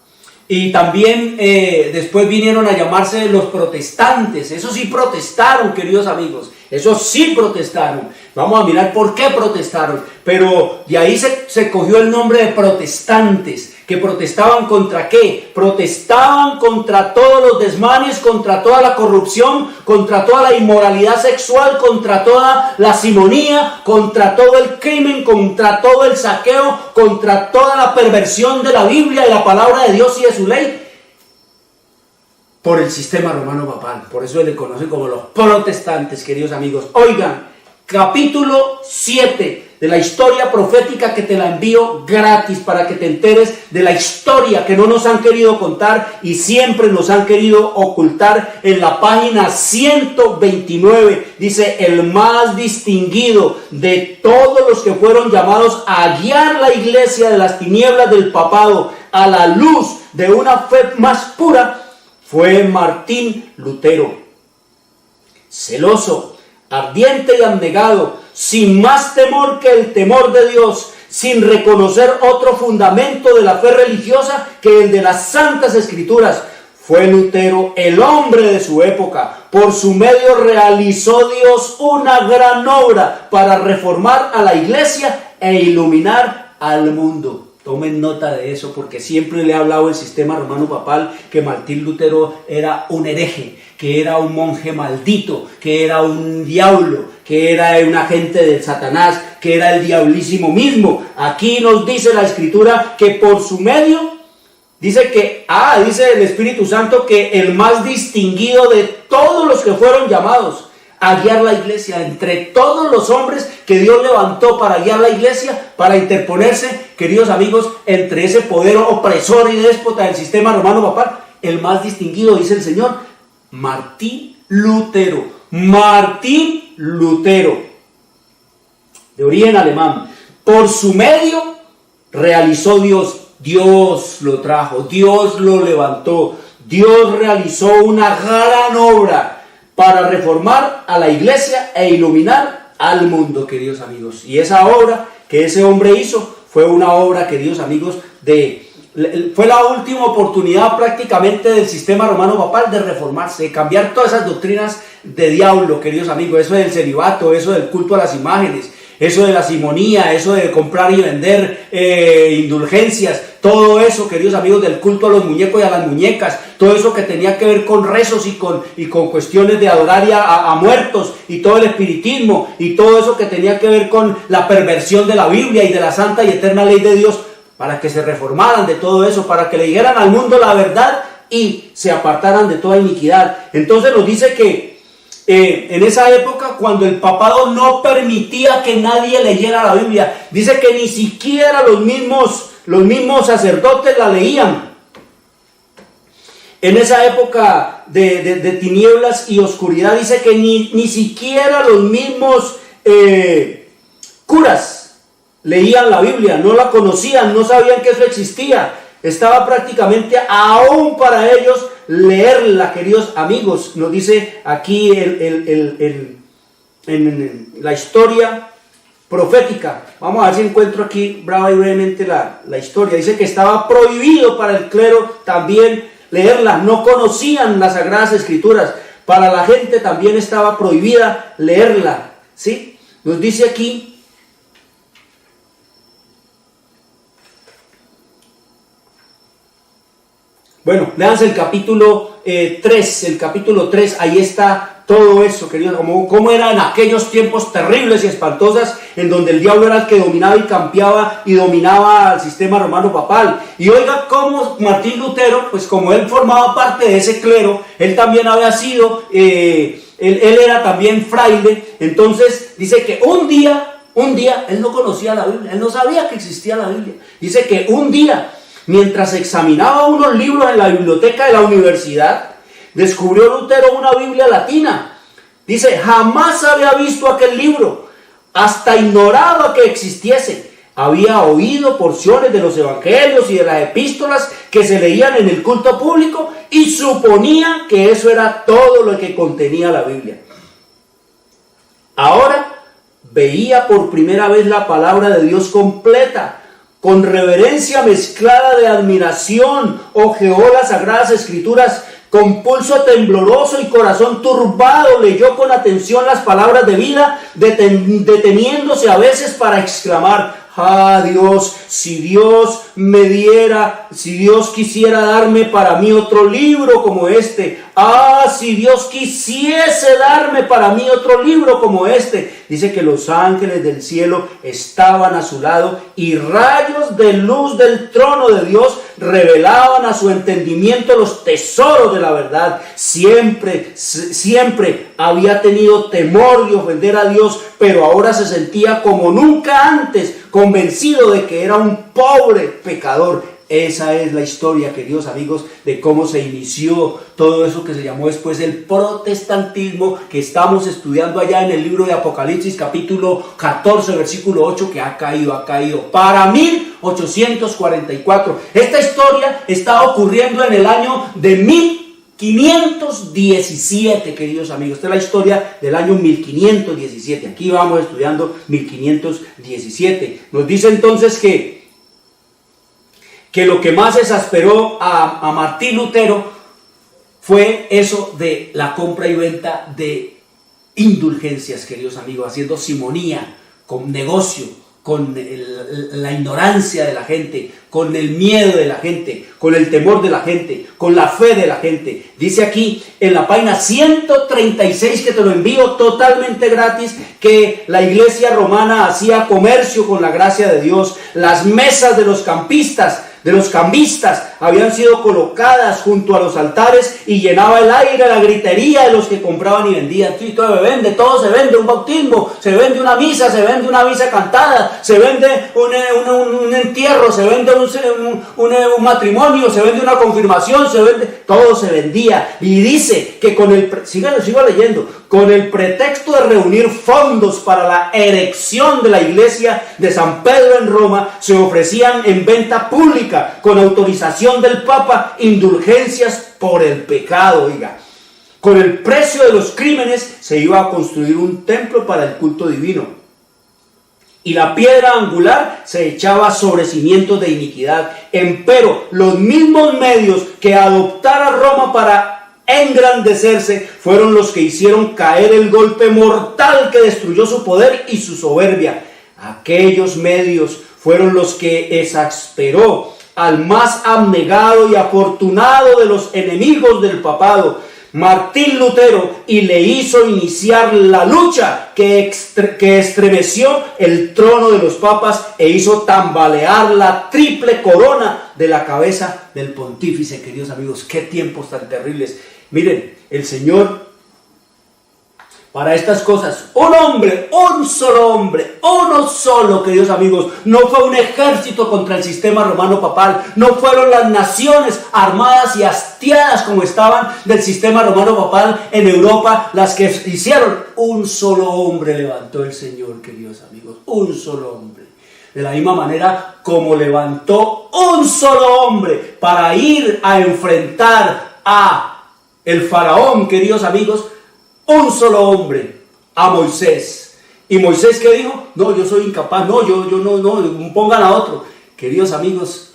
S5: Y también después vinieron a llamarse los protestantes. Eso sí protestaron, queridos amigos. Eso sí protestaron. Vamos a mirar por qué protestaron. Pero de ahí se cogió el nombre de protestantes. ¿Que protestaban contra qué? Protestaban contra todos los desmanes, contra toda la corrupción, contra toda la inmoralidad sexual, contra toda la simonía, contra todo el crimen, contra todo el saqueo, contra toda la perversión de la Biblia, de la palabra de Dios y de su ley, por el sistema romano papal. Por eso se le conoce como los protestantes, queridos amigos. Oigan, capítulo 7 de la historia profética, que te la envío gratis para que te enteres de la historia que no nos han querido contar y siempre nos han querido ocultar. En la página 129 dice: el más distinguido de todos los que fueron llamados a guiar la iglesia de las tinieblas del papado a la luz de una fe más pura fue Martín Lutero. Celoso, ardiente y abnegado, sin más temor que el temor de Dios, sin reconocer otro fundamento de la fe religiosa que el de las Santas Escrituras, fue Lutero el hombre de su época. Por su medio realizó Dios una gran obra para reformar a la iglesia e iluminar al mundo. Tomen nota de eso, porque siempre le he hablado el sistema romano papal que Martín Lutero era un hereje, que era un monje maldito, que era un diablo, que era un agente del Satanás, que era el diablísimo mismo. Aquí nos dice la Escritura que por su medio, dice el Espíritu Santo que el más distinguido de todos los que fueron llamados a guiar la iglesia, entre todos los hombres que Dios levantó para guiar la iglesia, para interponerse, queridos amigos, entre ese poder opresor y déspota del sistema romano papal, el más distinguido, dice el Señor, Martín Lutero. Martín Lutero, de origen alemán. Por su medio realizó Dios lo trajo, Dios lo levantó, Dios realizó una gran obra para reformar a la iglesia e iluminar al mundo, queridos amigos. Y esa obra que ese hombre hizo fue una obra, queridos amigos, fue la última oportunidad prácticamente del sistema romano papal de reformarse, de cambiar todas esas doctrinas de diablo, queridos amigos, eso del celibato, eso del culto a las imágenes, eso de la simonía, eso de comprar y vender indulgencias, todo eso, queridos amigos, del culto a los muñecos y a las muñecas, todo eso que tenía que ver con rezos y con cuestiones de adorar a muertos, y todo el espiritismo, y todo eso que tenía que ver con la perversión de la Biblia y de la santa y eterna ley de Dios, para que se reformaran de todo eso, para que le dijeran al mundo la verdad y se apartaran de toda iniquidad. Entonces nos dice que en esa época, cuando el papado no permitía que nadie leyera la Biblia, dice que ni siquiera los mismos sacerdotes la leían. En esa época de tinieblas y oscuridad, dice que ni siquiera los mismos curas leían la Biblia, no la conocían, no sabían que eso existía. Estaba prácticamente aún para ellos leerla, queridos amigos. Nos dice aquí en la historia profética. Vamos a ver si encuentro aquí brava y brevemente la historia. Dice que estaba prohibido para el clero también leerla. No conocían las Sagradas Escrituras. Para la gente también estaba prohibida leerla, ¿sí? Nos dice aquí. Bueno, léanse el capítulo 3, ahí está todo eso, queridos, como era en aquellos tiempos terribles y espantosas, en donde el diablo era el que dominaba y campeaba y dominaba al sistema romano papal. Y oiga cómo Martín Lutero, pues como él formaba parte de ese clero, él también había sido, él era también fraile. Entonces dice que un día, él no conocía la Biblia, él no sabía que existía la Biblia. Dice que un día, mientras examinaba unos libros en la biblioteca de la universidad, descubrió Lutero una Biblia latina. Dice, jamás había visto aquel libro, hasta ignoraba que existiese. Había oído porciones de los evangelios y de las epístolas que se leían en el culto público y suponía que eso era todo lo que contenía la Biblia. Ahora veía por primera vez la palabra de Dios completa. Con reverencia mezclada de admiración, ojeó las Sagradas Escrituras, con pulso tembloroso y corazón turbado, leyó con atención las palabras de vida, deteniéndose a veces para exclamar, ah Dios, si Dios me diera, si Dios quisiera darme para mí otro libro como este, ah, si Dios quisiese darme para mí otro libro como este. Dice que los ángeles del cielo estaban a su lado y rayos de luz del trono de Dios revelaban a su entendimiento los tesoros de la verdad. Siempre había tenido temor de ofender a Dios, pero ahora se sentía como nunca antes, convencido de que era un pobre pecador. Esa es la historia, queridos amigos, de cómo se inició todo eso que se llamó después el protestantismo, que estamos estudiando allá en el libro de Apocalipsis, capítulo 14, versículo 8, que ha caído para 1844. Esta historia está ocurriendo en el año de 1517, queridos amigos. Esta es la historia del año 1517. Aquí vamos estudiando 1517. Nos dice entonces que lo que más exasperó a Martín Lutero fue eso de la compra y venta de indulgencias, queridos amigos, haciendo simonía, con negocio, con la ignorancia de la gente, con el miedo de la gente, con el temor de la gente, con la fe de la gente. Dice aquí en la página 136, que te lo envío totalmente gratis, que la iglesia romana hacía comercio con la gracia de Dios. Las mesas de los cambistas habían sido colocadas junto a los altares y llenaba el aire la gritería de los que compraban y vendían. Sí, todo se vende, un bautismo, se vende una misa cantada, se vende un entierro, se vende un matrimonio, se vende una confirmación, todo se vendía. Y dice que sigo leyendo, con el pretexto de reunir fondos para la erección de la iglesia de San Pedro en Roma, se ofrecían en venta pública, con autorización del Papa, indulgencias por el pecado. Oiga, con el precio de los crímenes se iba a construir un templo para el culto divino, y la piedra angular se echaba sobre cimientos de iniquidad. Empero los mismos medios que adoptara Roma para engrandecerse fueron los que hicieron caer el golpe mortal que destruyó su poder y su soberbia. Aquellos medios fueron los que exasperó al más abnegado y afortunado de los enemigos del papado, Martín Lutero, y le hizo iniciar la lucha que estremeció el trono de los papas e hizo tambalear la triple corona de la cabeza del pontífice. Queridos amigos, qué tiempos tan terribles. Miren, el Señor, para estas cosas, un solo hombre, uno solo, queridos amigos. No fue un ejército contra el sistema romano papal, no fueron las naciones armadas y hastiadas como estaban del sistema romano papal en Europa las que hicieron. Un solo hombre levantó el Señor, queridos amigos, un solo hombre. De la misma manera como levantó un solo hombre para ir a enfrentar a el faraón, queridos amigos, un solo hombre, a Moisés. ¿Y Moisés qué dijo? No, yo soy incapaz, no, pongan a otro. Queridos amigos,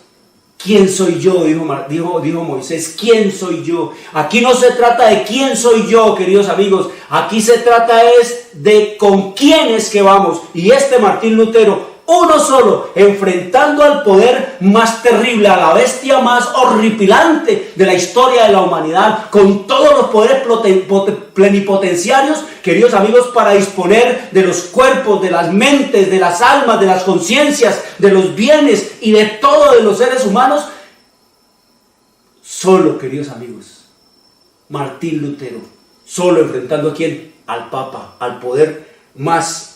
S5: ¿quién soy yo? Dijo Moisés, ¿quién soy yo? Aquí no se trata de quién soy yo, queridos amigos. Aquí se trata es de con quién es que vamos. Y Martín Lutero, uno solo, enfrentando al poder más terrible, a la bestia más horripilante de la historia de la humanidad, con todos los poderes plenipotenciarios, queridos amigos, para disponer de los cuerpos, de las mentes, de las almas, de las conciencias, de los bienes y de todo de los seres humanos. Solo, queridos amigos, Martín Lutero, solo enfrentando a quién, al Papa, al poder más,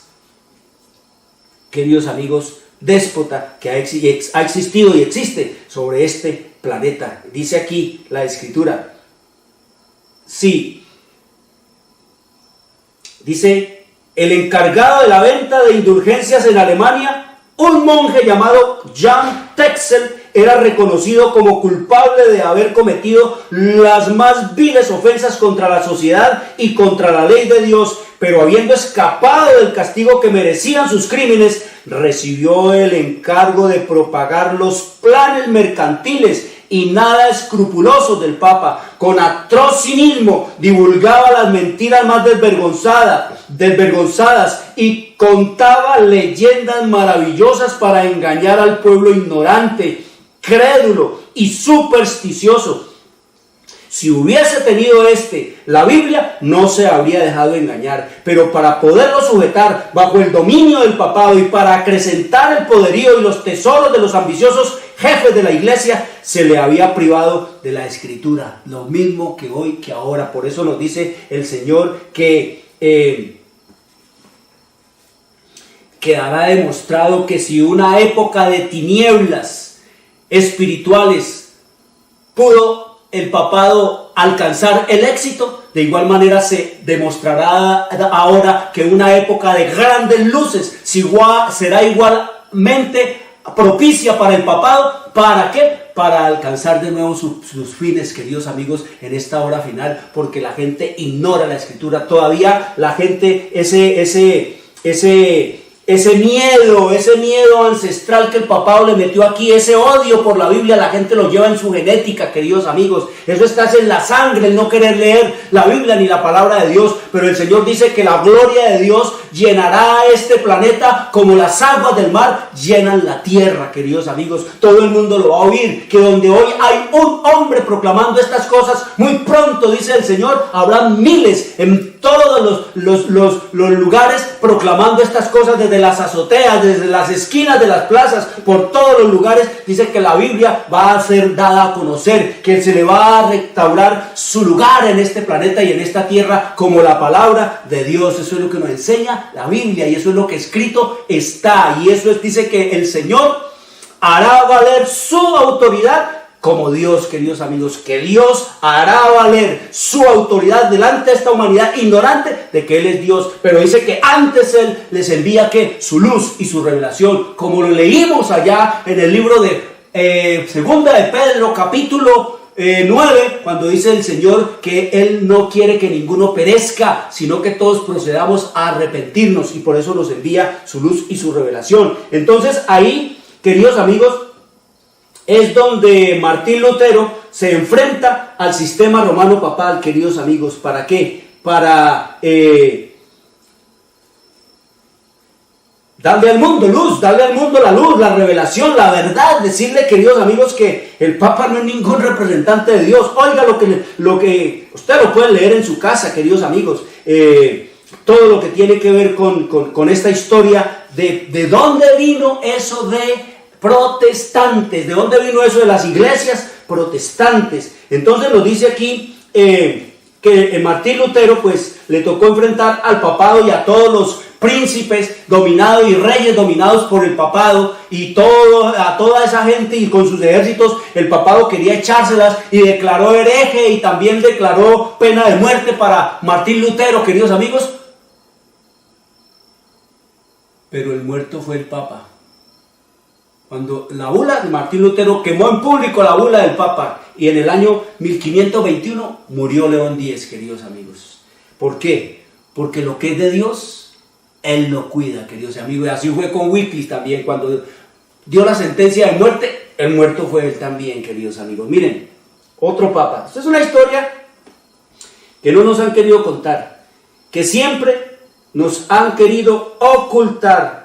S5: queridos amigos, déspota que ha existido y existe sobre este planeta. Dice aquí la Escritura, sí, dice, el encargado de la venta de indulgencias en Alemania, un monje llamado Jan Texel, era reconocido como culpable de haber cometido las más viles ofensas contra la sociedad y contra la ley de Dios, pero habiendo escapado del castigo que merecían sus crímenes, recibió el encargo de propagar los planes mercantiles y nada escrupulosos del Papa. Con atroz cinismo divulgaba las mentiras más desvergonzadas y contaba leyendas maravillosas para engañar al pueblo ignorante, crédulo y supersticioso. Si hubiese tenido la Biblia, no se habría dejado engañar, pero para poderlo sujetar bajo el dominio del papado y para acrecentar el poderío y los tesoros de los ambiciosos jefes de la iglesia, se le había privado de la Escritura, lo mismo que hoy, que ahora. Por eso nos dice el Señor que quedará demostrado que si una época de tinieblas espirituales pudo el papado alcanzar el éxito, de igual manera se demostrará ahora que una época de grandes luces será igualmente propicia para el papado. ¿Para qué? Para alcanzar de nuevo sus fines, queridos amigos, en esta hora final, porque la gente ignora la Escritura. Todavía la gente, ese miedo ancestral que el papado le metió aquí, ese odio por la Biblia, la gente lo lleva en su genética, queridos amigos. Eso está en la sangre, el no querer leer la Biblia ni la palabra de Dios. Pero el Señor dice que la gloria de Dios llenará este planeta como las aguas del mar llenan la tierra, queridos amigos. Todo el mundo lo va a oír, que donde hoy hay un hombre proclamando estas cosas, muy pronto, dice el Señor, habrá miles en todos los lugares proclamando estas cosas, desde las azoteas, desde las esquinas de las plazas, por todos los lugares. Dice que la Biblia va a ser dada a conocer, que se le va a restaurar su lugar en este planeta y en esta tierra como la palabra de Dios. Eso es lo que nos enseña la Biblia y eso es lo que escrito está. Y eso dice que el Señor hará valer su autoridad como Dios, queridos amigos, que Dios hará valer su autoridad delante de esta humanidad ignorante de que Él es Dios. Pero dice que antes Él les envía ¿qué? Su luz y su revelación, como lo leímos allá en el libro de Segunda de Pedro, capítulo 9, cuando dice el Señor que Él no quiere que ninguno perezca, sino que todos procedamos a arrepentirnos, y por eso nos envía su luz y su revelación. Entonces ahí, queridos amigos, es donde Martín Lutero se enfrenta al sistema romano papal, queridos amigos. ¿Para qué? Para darle al mundo luz, darle al mundo la luz, la revelación, la verdad. Decirle, queridos amigos, que el Papa no es ningún representante de Dios. Oiga lo que usted lo puede leer en su casa, queridos amigos. Todo lo que tiene que ver con esta historia de dónde vino eso de protestantes, de dónde vino eso de las iglesias protestantes. Entonces nos dice aquí que Martín Lutero pues le tocó enfrentar al papado y a todos los príncipes dominados y reyes dominados por el papado, y a toda esa gente, y con sus ejércitos el papado quería echárselas y declaró hereje y también declaró pena de muerte para Martín Lutero, queridos amigos. Pero el muerto fue el papa. Cuando la bula de Martín Lutero quemó en público la bula del Papa, y en el año 1521 murió León X, queridos amigos. ¿Por qué? Porque lo que es de Dios, Él lo cuida, queridos amigos. Y así fue con Wycliffe también, cuando dio la sentencia de muerte, el muerto fue él también, queridos amigos. Miren, otro Papa. Esta es una historia que no nos han querido contar, que siempre nos han querido ocultar.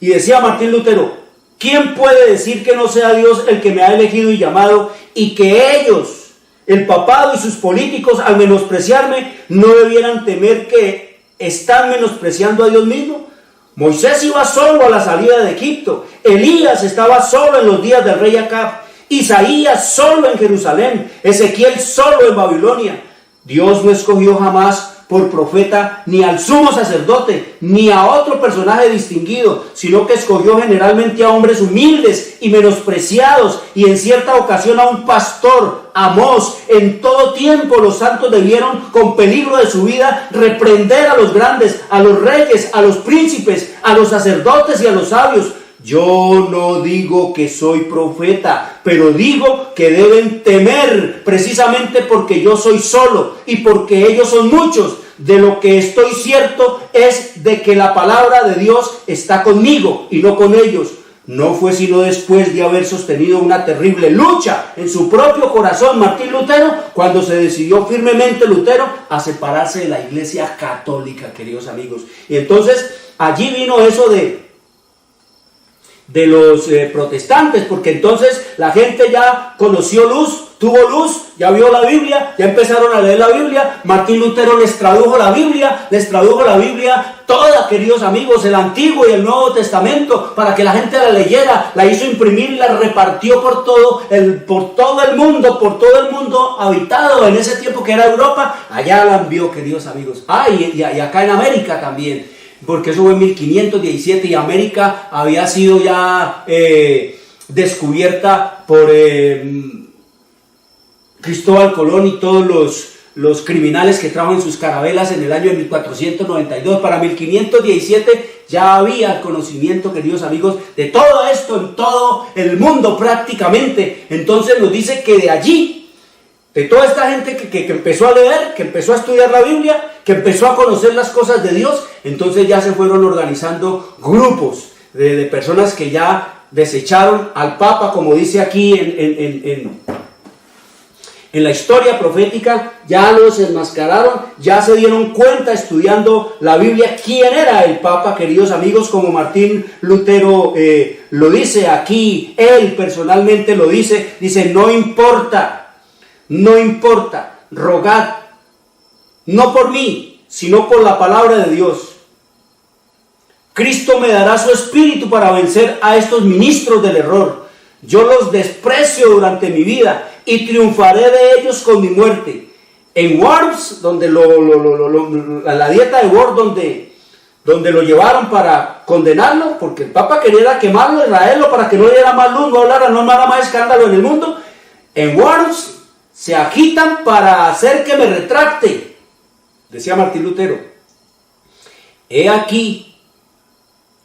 S5: Y decía Martín Lutero: ¿quién puede decir que no sea Dios el que me ha elegido y llamado, y que ellos, el papado y sus políticos, al menospreciarme, no debieran temer que están menospreciando a Dios mismo? Moisés iba solo a la salida de Egipto, Elías estaba solo en los días del rey Acab, Isaías solo en Jerusalén, Ezequiel solo en Babilonia. Dios no escogió jamás por profeta ni al sumo sacerdote, ni a otro personaje distinguido, sino que escogió generalmente a hombres humildes y menospreciados, y en cierta ocasión a un pastor, Amós. En todo tiempo los santos debieron, con peligro de su vida, reprender a los grandes, a los reyes, a los príncipes, a los sacerdotes y a los sabios. Yo no digo que soy profeta, pero digo que deben temer, precisamente porque yo soy solo y porque ellos son muchos. De lo que estoy cierto es de que la palabra de Dios está conmigo y no con ellos. No fue sino después de haber sostenido una terrible lucha en su propio corazón, Martín Lutero, cuando se decidió firmemente Lutero a separarse de la Iglesia Católica, queridos amigos. Y entonces allí vino eso de los protestantes, porque entonces la gente ya conoció luz, tuvo luz, ya vio la Biblia, ya empezaron a leer la Biblia. Martín Lutero les tradujo la Biblia toda, queridos amigos, el Antiguo y el Nuevo Testamento, para que la gente la leyera, la hizo imprimir y la repartió por todo el mundo habitado en ese tiempo que era Europa. Allá la envió, queridos amigos. Y acá en América también, porque eso fue en 1517 y América había sido ya descubierta por Cristóbal Colón y todos los criminales que trajo en sus carabelas en el año de 1492. Para 1517 ya había conocimiento, queridos amigos, de todo esto en todo el mundo prácticamente. Entonces nos dice que de allí, de toda esta gente que empezó a leer, que empezó a estudiar la Biblia, que empezó a conocer las cosas de Dios, entonces ya se fueron organizando grupos de personas que ya desecharon al Papa, como dice aquí en la historia profética. Ya los enmascararon, ya se dieron cuenta estudiando la Biblia quién era el Papa, queridos amigos, como Martín Lutero lo dice aquí, él personalmente lo dice, no importa, rogad, no por mí, sino por la palabra de Dios. Cristo me dará su espíritu para vencer a estos ministros del error. Yo los desprecio durante mi vida y triunfaré de ellos con mi muerte. En Worms, donde la dieta de Worms, donde lo llevaron para condenarlo, porque el Papa quería quemarlo, Israel, para que no le diera más luz, no hablara más escándalo en el mundo. En Worms se agitan para hacer que me retracte, decía Martín Lutero. He aquí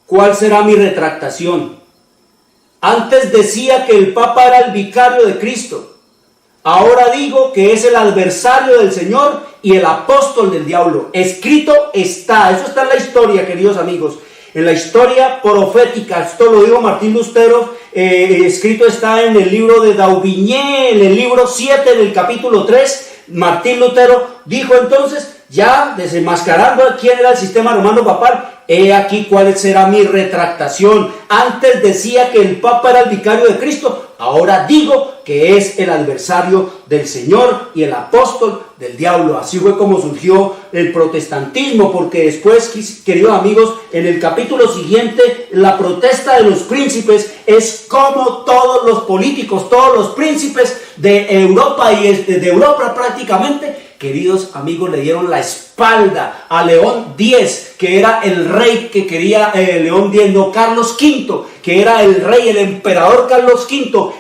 S5: cuál será mi retractación. Antes decía que el Papa era el vicario de Cristo. Ahora digo que es el adversario del Señor y el apóstol del diablo. Escrito está, eso está en la historia, queridos amigos, en la historia profética. Esto lo dijo Martín Lutero, escrito está en el libro de Daubigné, en el libro 7, en el capítulo 3. Martín Lutero dijo entonces, ya desenmascarando quién era el sistema romano papal, he aquí cuál será mi retractación. Antes decía que el Papa era el vicario de Cristo, ahora digo que es el adversario del Señor y el apóstol del diablo. Así fue como surgió el protestantismo, porque después, queridos amigos, en el capítulo siguiente, la protesta de los príncipes es como todos los políticos, todos los príncipes de Europa y de Europa prácticamente, queridos amigos, le dieron la espalda a León X, que era el rey que quería, León X, no, Carlos V, que era el rey, el emperador Carlos V,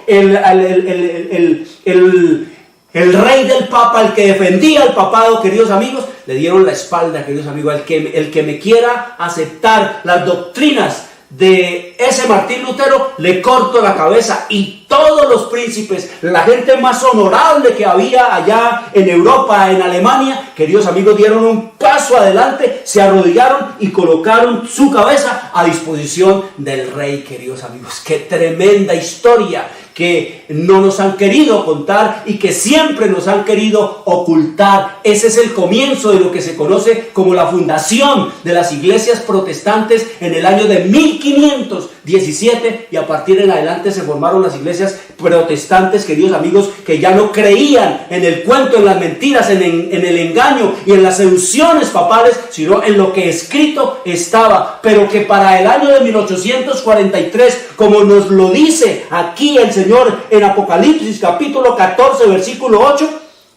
S5: el rey del Papa, el que defendía el papado, queridos amigos. Le dieron la espalda, queridos amigos. El que me quiera aceptar las doctrinas de ese Martín Lutero, le corto la cabeza. Y todos los príncipes, la gente más honorable que había allá en Europa, en Alemania, queridos amigos, dieron un paso adelante, se arrodillaron y colocaron su cabeza a disposición del rey, queridos amigos. Qué tremenda historia que no nos han querido contar y que siempre nos han querido ocultar. Ese es el comienzo de lo que se conoce como la fundación de las iglesias protestantes en el año de 1517, y a partir en adelante se formaron las iglesias protestantes, queridos amigos, que ya no creían en el cuento, en las mentiras, en el engaño y en las seducciones papales, sino en lo que escrito estaba. Pero que para el año de 1843, como nos lo dice aquí el Señor en Apocalipsis capítulo 14 versículo 8,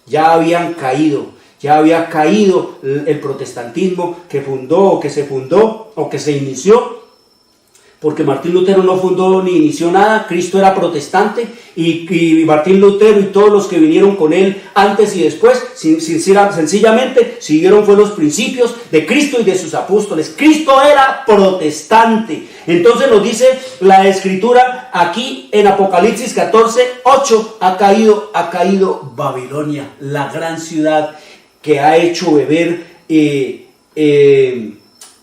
S5: ya había caído el protestantismo que se inició, porque Martín Lutero no fundó ni inició nada. Cristo era protestante y Martín Lutero y todos los que vinieron con él antes y después sencillamente siguieron fue los principios de Cristo y de sus apóstoles. Cristo era protestante. Entonces nos dice la escritura aquí en Apocalipsis 14, 8, ha caído Babilonia, la gran ciudad que ha hecho beber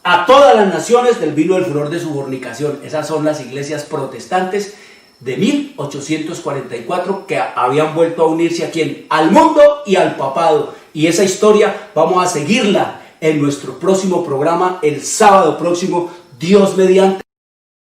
S5: a todas las naciones del vino del furor de su fornicación. Esas son las iglesias protestantes de 1844 que habían vuelto a unirse aquí al mundo y al papado. Y esa historia vamos a seguirla en nuestro próximo programa, el sábado próximo, Dios mediante.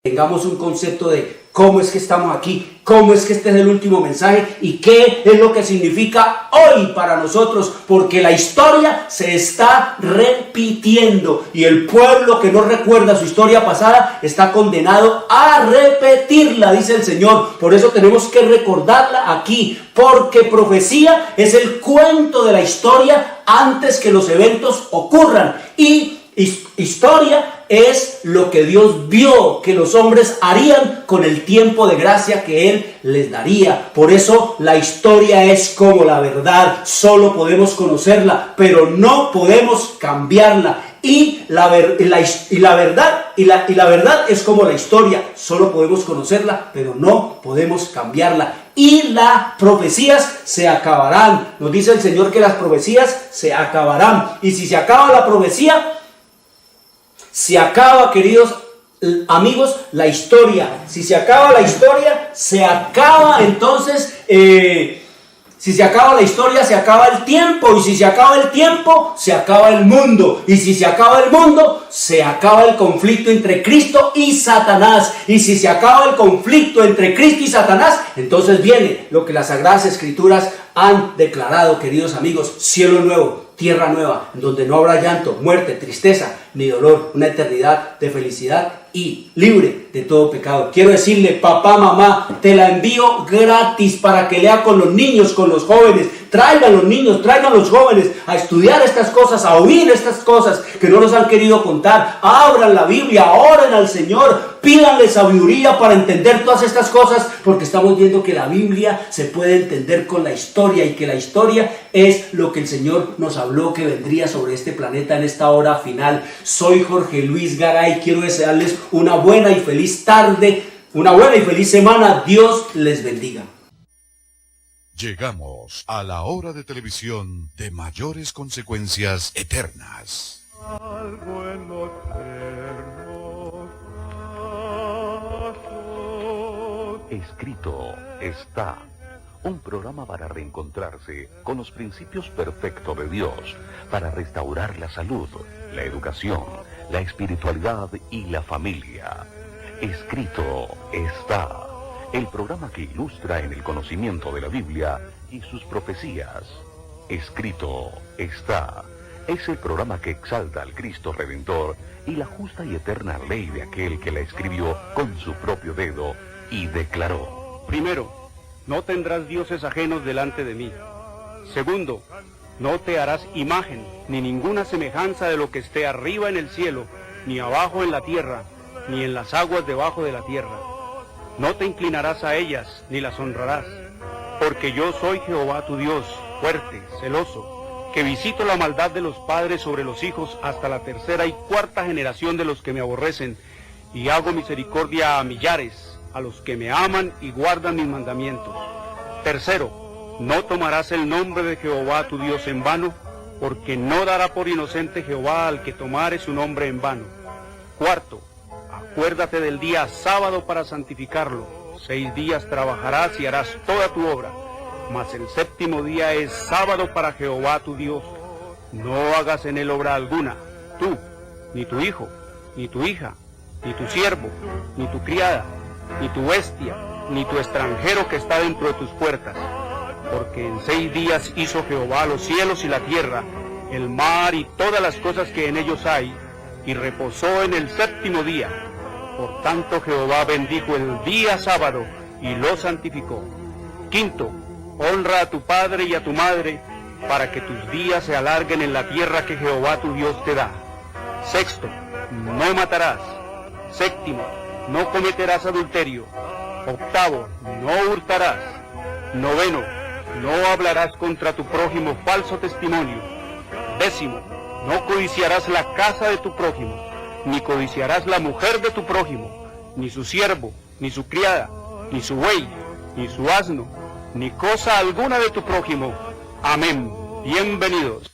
S5: Tengamos un concepto de cómo es que estamos aquí, cómo es que este es el último mensaje y qué es lo que significa hoy para nosotros, porque la historia se está repitiendo y el pueblo que no recuerda su historia pasada está condenado a repetirla, dice el Señor. Por eso tenemos que recordarla aquí, porque profecía es el cuento de la historia antes que los eventos ocurran, y Historia es lo que Dios vio que los hombres harían con el tiempo de gracia que Él les daría. Por eso la historia es como la verdad. Solo podemos conocerla, pero no podemos cambiarla. Y la verdad es como la historia. Solo podemos conocerla, pero no podemos cambiarla. Y las profecías se acabarán. Nos dice el Señor que las profecías se acabarán. Y si se acaba la profecía, se acaba, queridos amigos, la historia. Si se acaba la historia, se acaba entonces, si se acaba la historia, se acaba el tiempo. Y si se acaba el tiempo, se acaba el mundo. Y si se acaba el mundo, se acaba el conflicto entre Cristo y Satanás. Y si se acaba el conflicto entre Cristo y Satanás, entonces viene lo que las Sagradas Escrituras han declarado, queridos amigos: cielo nuevo, tierra nueva, en donde no habrá llanto, muerte, tristeza, ni dolor, una eternidad de felicidad y libre de todo pecado. Quiero decirle, papá, mamá, te la envío gratis para que lea con los niños, con los jóvenes. Traigan los niños, traigan los jóvenes a estudiar estas cosas, a oír estas cosas que no nos han querido contar. Abran la Biblia, oren al Señor, pídanle sabiduría para entender todas estas cosas, porque estamos viendo que la Biblia se puede entender con la historia, y que la historia es lo que el Señor nos habló que vendría sobre este planeta en esta hora final. Soy Jorge Luis Garay, quiero desearles una buena y feliz tarde, una buena y feliz semana. Dios les bendiga.
S1: Llegamos a la hora de televisión de mayores consecuencias eternas.
S2: algo en los eternos brazos.
S3: Escrito está. Un programa para reencontrarse con los principios perfectos de Dios, para restaurar la salud, la educación, la espiritualidad y la familia. Escrito está. El programa que ilustra en el conocimiento de la Biblia y sus profecías. Escrito está. Es el programa que exalta al Cristo Redentor y la justa y eterna ley de aquel que la escribió con su propio dedo y declaró.
S4: Primero, no tendrás dioses ajenos delante de mí. Segundo, no te harás imagen, ni ninguna semejanza de lo que esté arriba en el cielo, ni abajo en la tierra, ni en las aguas debajo de la tierra. No te inclinarás a ellas, ni las honrarás, porque yo soy Jehová tu Dios, fuerte, celoso, que visito la maldad de los padres sobre los hijos hasta la tercera y cuarta generación de los que me aborrecen, y hago misericordia a millares, a los que me aman y guardan mis mandamientos. Tercero, no tomarás el nombre de Jehová tu Dios en vano, porque no dará por inocente Jehová al que tomare su nombre en vano. Cuarto, acuérdate del día sábado para santificarlo. 6 días trabajarás y harás toda tu obra, mas el séptimo día es sábado para Jehová tu Dios. No hagas en él obra alguna, tú, ni tu hijo, ni tu hija, ni tu siervo, ni tu criada, ni tu bestia, ni tu extranjero que está dentro de tus puertas. Porque en 6 días hizo Jehová los cielos y la tierra, el mar y todas las cosas que en ellos hay, y reposó en el séptimo día. Por tanto Jehová bendijo el día sábado y lo santificó. Quinto, honra a tu padre y a tu madre, para que tus días se alarguen en la tierra que Jehová tu Dios te da. Sexto, no matarás. Séptimo, no cometerás adulterio. Octavo, no hurtarás. Noveno, no hablarás contra tu prójimo falso testimonio. Décimo, no codiciarás la casa de tu prójimo, ni codiciarás la mujer de tu prójimo, ni su siervo, ni su criada, ni su buey, ni su asno, ni cosa alguna de tu prójimo. Amén. Bienvenidos.